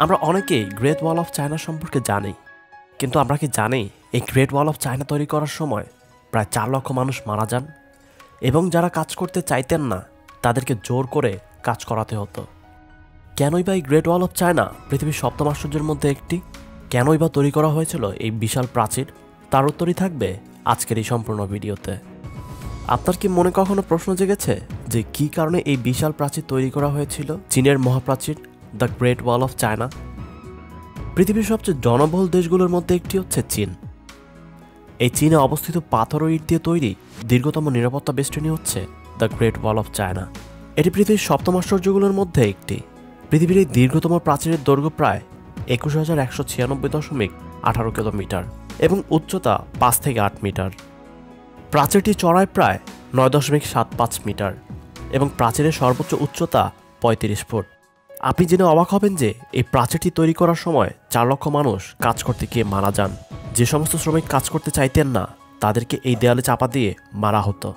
আমরা অনেকেই great wall of China সম্পর্কে জানি, কিন্তু আমরা কি জানি এই গ্রেট ওয়াল অফ চায়না তৈরি করার সময় প্রায় 4 লক্ষ মানুষ মারা যান এবং যারা কাজ করতে চাইতেন না তাদেরকে জোর করে কাজ করাতে হতো। কেনই বা এই গ্রেট ওয়াল অফ চায়না পৃথিবীর সপ্তম আশ্চর্যের মধ্যে একটি? কেনই বা তৈরি করা হয়েছিল এই বিশাল প্রাচীর? তার উত্তরই থাকবে আজকের এই সম্পূর্ণ ভিডিওতে। আপনার কি মনে কখনো প্রশ্ন জেগেছে যে কী কারণে এই বিশাল প্রাচীর তৈরি করা হয়েছিল, চীনের মহাপ্রাচীর the great wall of China? পৃথিবীর সবচেয়ে জনবহুল দেশগুলোর মধ্যে একটি হচ্ছে চীন। এই চীনে অবস্থিত পাথর ও ইট দিয়ে তৈরি দীর্ঘতম নিরাপত্তা বেষ্টনী হচ্ছে the great wall of China. এটি পৃথিবীর সপ্তম আশ্চর্যগুলোর মধ্যে একটি। পৃথিবীর এই দীর্ঘতম প্রাচীরের দৈর্ঘ্য প্রায় 21,196.18 কিলোমিটার এবং উচ্চতা 5 থেকে 8 মিটার। প্রাচীরটি চড়ায় প্রায় 9.75 মিটার এবং প্রাচীরের সর্বোচ্চ উচ্চতা 35 ফুট। আপনি জেনে অবাক হবেন যে এই প্রাচীরটি তৈরি করার সময় 4 লক্ষ মানুষ কাজ করতে গিয়ে মারা যান। যে সমস্ত শ্রমিক কাজ করতে চাইতেন না তাদেরকে এই দেয়ালে চাপা দিয়ে মারা হতো।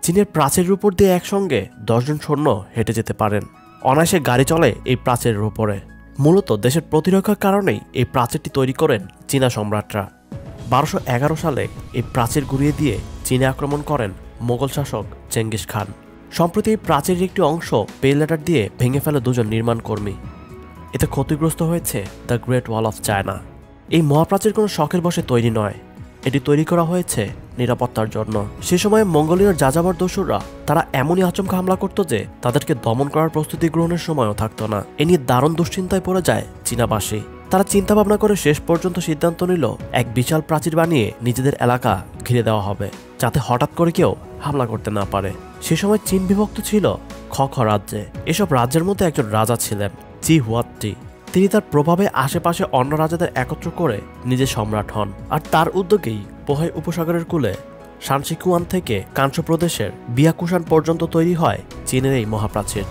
চীনের প্রাচীরের উপর দিয়ে একসঙ্গে 10 জন সৈন্য হেঁটে যেতে পারেন। অনায়াসে গাড়ি চলে এই প্রাচীরের উপরে। মূলত দেশের প্রতিরক্ষার কারণেই এই প্রাচীরটি তৈরি করেন চীনা সম্রাটরা। 1211 সালে এই প্রাচীর ঘুরিয়ে দিয়ে চীনে আক্রমণ করেন মোগল শাসক চেঙ্গিস খান। সম্প্রতি এই প্রাচীরের একটি অংশ পে লেটার দিয়ে ভেঙে ফেলে 2 জন নির্মাণ কর্মী। এতে ক্ষতিগ্রস্ত হয়েছে the great wall of China. এই মহাপ্রাচীর কোনো শখের বশে তৈরি নয়, এটি তৈরি করা হয়েছে নিরাপত্তার জন্য। সে সময় মঙ্গোলীয় যাযাবর দস্যুরা তারা এমনই আচমকা হামলা করত যে তাদেরকে দমন করার প্রস্তুতি গ্রহণের সময়ও থাকতো না। এ নিয়ে দারুণ দুশ্চিন্তায় পড়ে যায় চীনাবাসী। তারা চিন্তা ভাবনা করে শেষ পর্যন্ত সিদ্ধান্ত নিল এক বিশাল প্রাচীর বানিয়ে নিজেদের এলাকা ঘিরে দেওয়া হবে, যাতে হঠাৎ করে কেউ হামলা করতে না পারে। সে সময় চীন বিভক্ত ছিল খ রাজ্যে। এসব রাজ্যের মধ্যে একজন রাজা ছিলেন চি হুয়াত্তি। তিনি তার প্রভাবে আশেপাশে অন্য রাজাদের একত্র করে নিজে সম্রাট হন। আর তার উদ্যোগেই পোহাই উপসাগরের কূলে শানশিকুয়ান থেকে কাঞ্চ প্রদেশের বিয়াকুশান পর্যন্ত তৈরি হয় চীনের এই মহাপ্রাচীর।